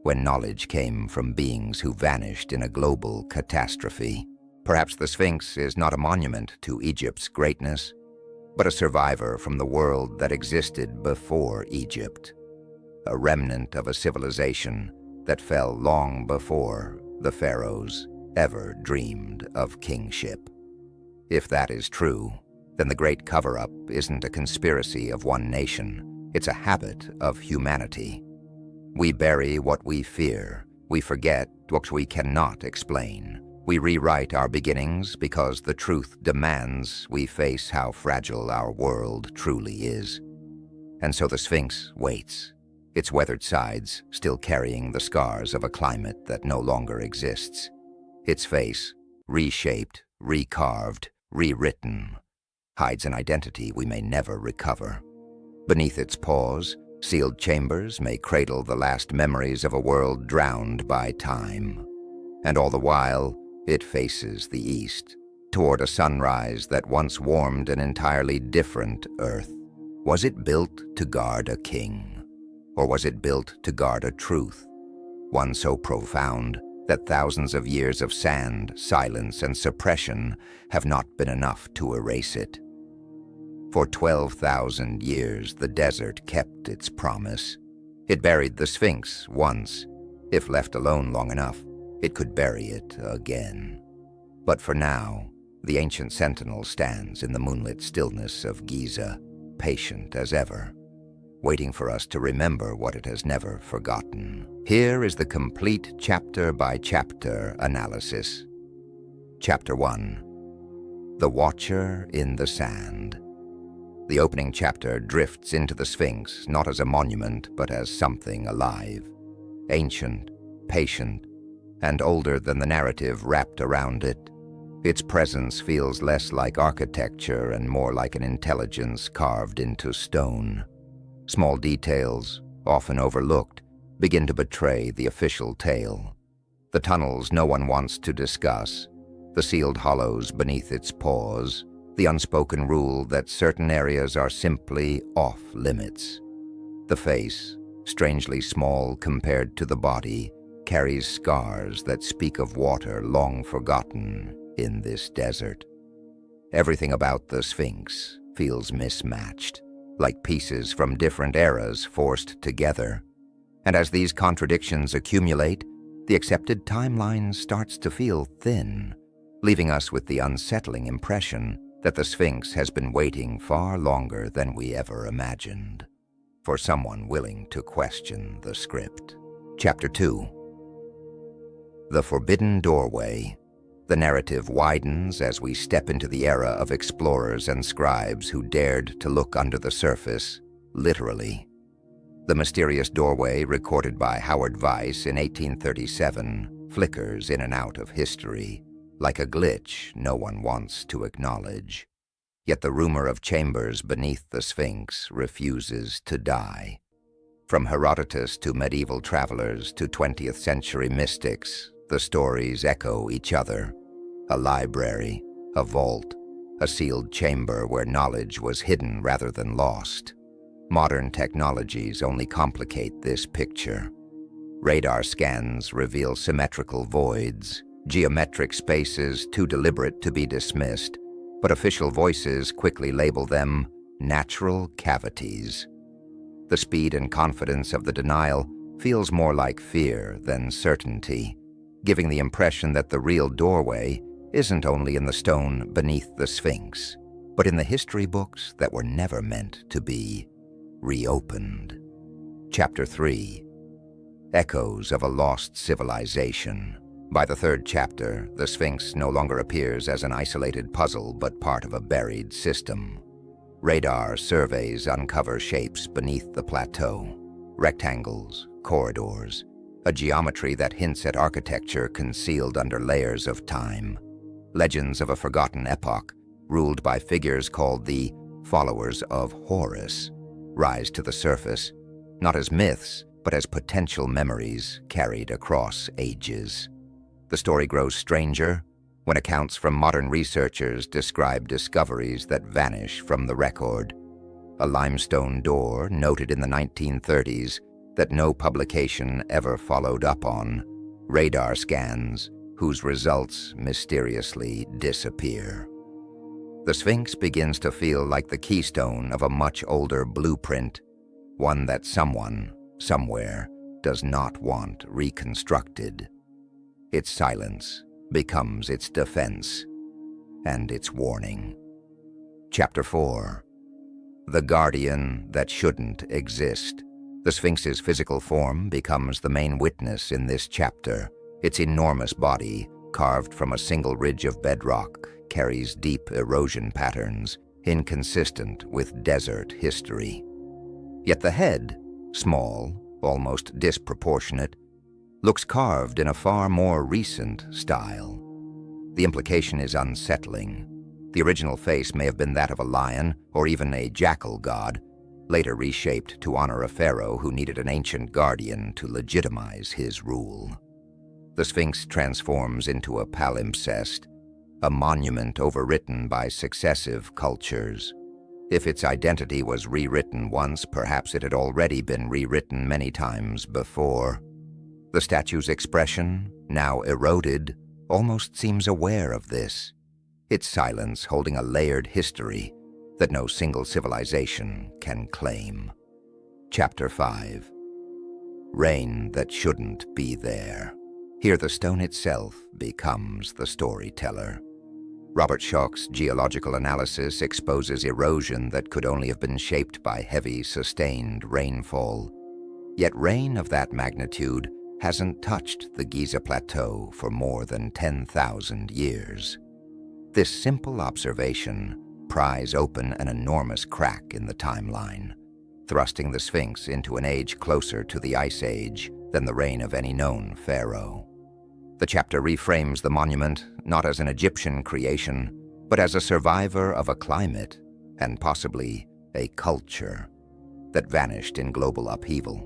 Speaker 1: when knowledge came from beings who vanished in a global catastrophe. Perhaps the Sphinx is not a monument to Egypt's greatness, but a survivor from the world that existed before Egypt, a remnant of a civilization that fell long before the pharaohs ever dreamed of kingship. If that is true, then the Great Cover-Up isn't a conspiracy of one nation, it's a habit of humanity. We bury what we fear, we forget what we cannot explain. We rewrite our beginnings because the truth demands we face how fragile our world truly is. And so the Sphinx waits, its weathered sides still carrying the scars of a climate that no longer exists. Its face, reshaped, recarved, rewritten, hides an identity we may never recover. Beneath its paws, sealed chambers may cradle the last memories of a world drowned by time. And all the while, it faces the east, toward a sunrise that once warmed an entirely different earth. Was it built to guard a king? Or was it built to guard a truth? One so profound that thousands of years of sand, silence, and suppression have not been enough to erase it. For 12,000 years, the desert kept its promise. It buried the Sphinx once. If left alone long enough, it could bury it again. But for now, the ancient sentinel stands in the moonlit stillness of Giza, patient as ever, waiting for us to remember what it has never forgotten. Here is the complete chapter-by-chapter analysis. Chapter 1. The Watcher in the Sand. The opening chapter drifts into the Sphinx not as a monument, but as something alive, ancient, patient, and older than the narrative wrapped around it. Its presence feels less like architecture and more like an intelligence carved into stone. Small details, often overlooked, begin to betray the official tale. The tunnels no one wants to discuss, the sealed hollows beneath its paws, the unspoken rule that certain areas are simply off-limits. The face, strangely small compared to the body, carries scars that speak of water long forgotten in this desert. Everything about the Sphinx feels mismatched, like pieces from different eras forced together. And as these contradictions accumulate, the accepted timeline starts to feel thin, leaving us with the unsettling impression that the Sphinx has been waiting far longer than we ever imagined, for someone willing to question the script. Chapter 2. The Forbidden Doorway. The narrative widens as we step into the era of explorers and scribes who dared to look under the surface, literally. The mysterious doorway, recorded by Howard Weiss in 1837, flickers in and out of history, like a glitch no one wants to acknowledge. Yet the rumor of chambers beneath the Sphinx refuses to die. From Herodotus to medieval travelers to 20th century mystics, the stories echo each other. A library, a vault, a sealed chamber where knowledge was hidden rather than lost. Modern technologies only complicate this picture. Radar scans reveal symmetrical voids, geometric spaces too deliberate to be dismissed, but official voices quickly label them natural cavities. The speed and confidence of the denial feels more like fear than certainty, giving the impression that the real doorway isn't only in the stone beneath the Sphinx, but in the history books that were never meant to be reopened. Chapter 3. Echoes of a Lost Civilization. By the third chapter, the Sphinx no longer appears as an isolated puzzle but part of a buried system. Radar surveys uncover shapes beneath the plateau, rectangles, corridors, a geometry that hints at architecture concealed under layers of time. Legends of a forgotten epoch, ruled by figures called the followers of Horus, rise to the surface, not as myths, but as potential memories carried across ages. The story grows stranger when accounts from modern researchers describe discoveries that vanish from the record. A limestone door noted in the 1930s that no publication ever followed up on. Radar scans whose results mysteriously disappear. The Sphinx begins to feel like the keystone of a much older blueprint, one that someone, somewhere, does not want reconstructed. Its silence becomes its defense and its warning. Chapter 4. The Guardian That Shouldn't Exist. The Sphinx's physical form becomes the main witness in this chapter. Its enormous body, carved from a single ridge of bedrock, carries deep erosion patterns, inconsistent with desert history. Yet the head, small, almost disproportionate, looks carved in a far more recent style. The implication is unsettling. The original face may have been that of a lion or even a jackal god, later reshaped to honor a pharaoh who needed an ancient guardian to legitimize his rule. The Sphinx transforms into a palimpsest, a monument overwritten by successive cultures. If its identity was rewritten once, perhaps it had already been rewritten many times before. The statue's expression, now eroded, almost seems aware of this, its silence holding a layered history that no single civilization can claim. Chapter 5. Rain That Shouldn't Be There. Here the stone itself becomes the storyteller. Robert Schoch's geological analysis exposes erosion that could only have been shaped by heavy, sustained rainfall. Yet rain of that magnitude hasn't touched the Giza Plateau for more than 10,000 years. This simple observation pries open an enormous crack in the timeline, thrusting the Sphinx into an age closer to the Ice Age than the reign of any known pharaoh. The chapter reframes the monument not as an Egyptian creation, but as a survivor of a climate, and possibly a culture, that vanished in global upheaval.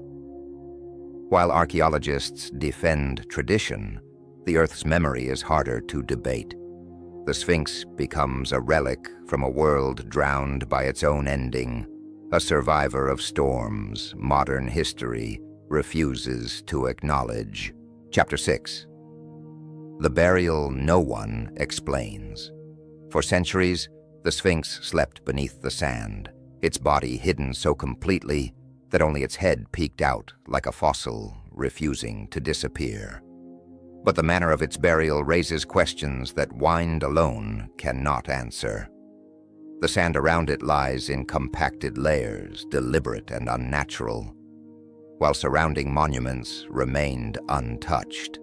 Speaker 1: While archaeologists defend tradition, the Earth's memory is harder to debate. The Sphinx becomes a relic from a world drowned by its own ending, a survivor of storms modern history refuses to acknowledge. Chapter 6. The burial no one explains. For centuries, the Sphinx slept beneath the sand, its body hidden so completely that only its head peeked out like a fossil, refusing to disappear. But the manner of its burial raises questions that wind alone cannot answer. The sand around it lies in compacted layers, deliberate and unnatural, while surrounding monuments remained untouched.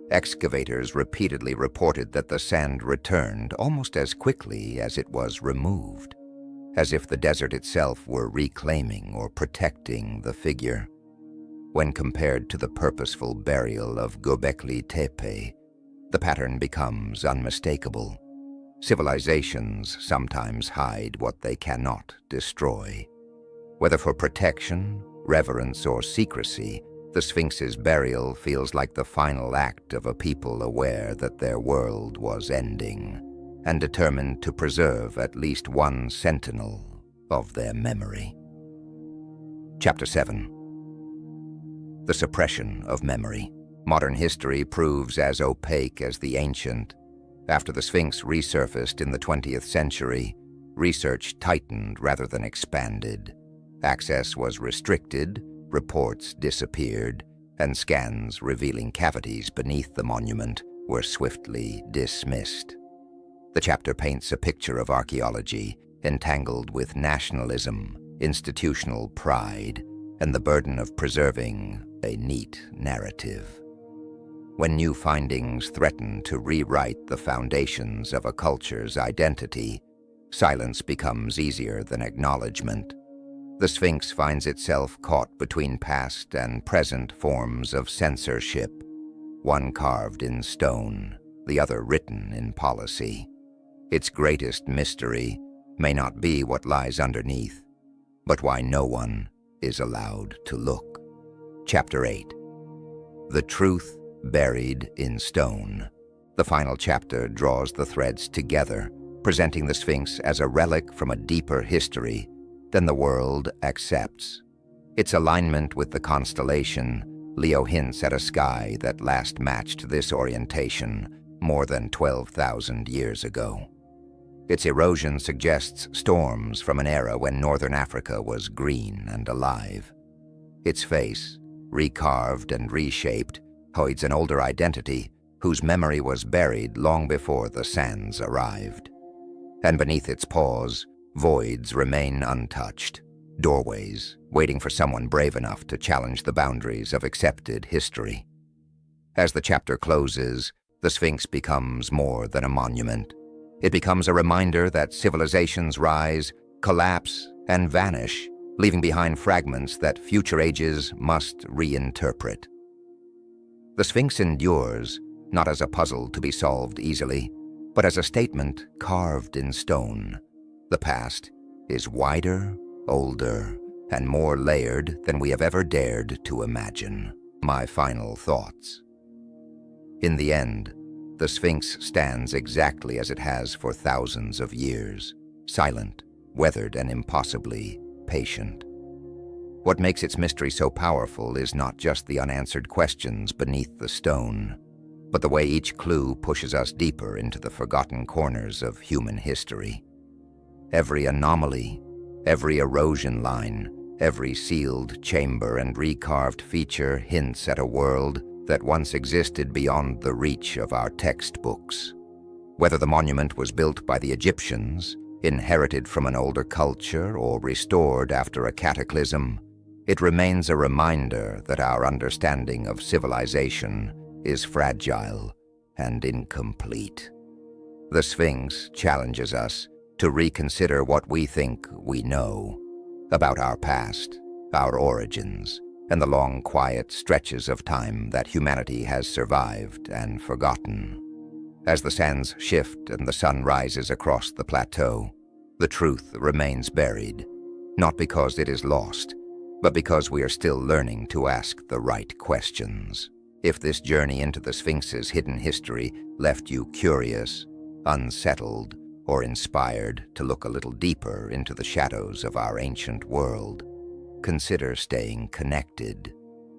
Speaker 1: Excavators repeatedly reported that the sand returned almost as quickly as it was removed, as if the desert itself were reclaiming or protecting the figure. When compared to the purposeful burial of Göbekli Tepe, the pattern becomes unmistakable. Civilizations sometimes hide what they cannot destroy. Whether for protection, reverence, or secrecy, the Sphinx's burial feels like the final act of a people aware that their world was ending, and determined to preserve at least one sentinel of their memory. Chapter 7. The suppression of memory. Modern history proves as opaque as the ancient. After the Sphinx resurfaced in the 20th century, research tightened rather than expanded. Access was restricted, reports disappeared, and scans revealing cavities beneath the monument were swiftly dismissed. The chapter paints a picture of archaeology entangled with nationalism, institutional pride, and the burden of preserving a neat narrative. When new findings threaten to rewrite the foundations of a culture's identity, silence becomes easier than acknowledgement. The Sphinx finds itself caught between past and present forms of censorship, one carved in stone, the other written in policy. Its greatest mystery may not be what lies underneath, but why no one is allowed to look. Chapter 8. The truth buried in stone. The final chapter draws the threads together, presenting the Sphinx as a relic from a deeper history than the world accepts. Its alignment with the constellation Leo hints at a sky that last matched this orientation more than 12,000 years ago. Its erosion suggests storms from an era when northern Africa was green and alive. Its face, recarved and reshaped, hides an older identity whose memory was buried long before the sands arrived. And beneath its paws, voids remain untouched, doorways waiting for someone brave enough to challenge the boundaries of accepted history. As the chapter closes, the Sphinx becomes more than a monument. It becomes a reminder that civilizations rise, collapse, and vanish, leaving behind fragments that future ages must reinterpret. The Sphinx endures, not as a puzzle to be solved easily, but as a statement carved in stone. The past is wider, older, and more layered than we have ever dared to imagine. My final thoughts. In the end, the Sphinx stands exactly as it has for thousands of years, silent, weathered, and impossibly patient. What makes its mystery so powerful is not just the unanswered questions beneath the stone, but the way each clue pushes us deeper into the forgotten corners of human history. Every anomaly, every erosion line, every sealed chamber and recarved feature hints at a world that once existed beyond the reach of our textbooks. Whether the monument was built by the Egyptians, inherited from an older culture, or restored after a cataclysm, it remains a reminder that our understanding of civilization is fragile and incomplete. The Sphinx challenges us to reconsider what we think we know about our past, our origins, and the long, quiet stretches of time that humanity has survived and forgotten. As the sands shift and the sun rises across the plateau, the truth remains buried, not because it is lost, but because we are still learning to ask the right questions. If this journey into the Sphinx's hidden history left you curious, unsettled, or inspired to look a little deeper into the shadows of our ancient world, consider staying connected.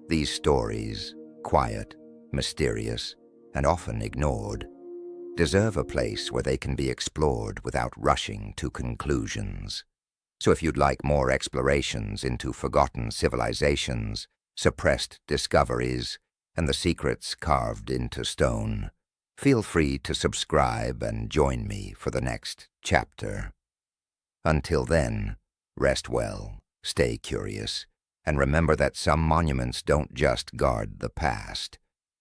Speaker 1: These stories, quiet, mysterious, and often ignored, deserve a place where they can be explored without rushing to conclusions. So if you'd like more explorations into forgotten civilizations, suppressed discoveries, and the secrets carved into stone, feel free to subscribe and join me for the next chapter. Until then, rest well, stay curious, and remember that some monuments don't just guard the past.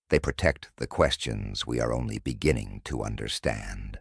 Speaker 1: They protect the questions we are only beginning to understand.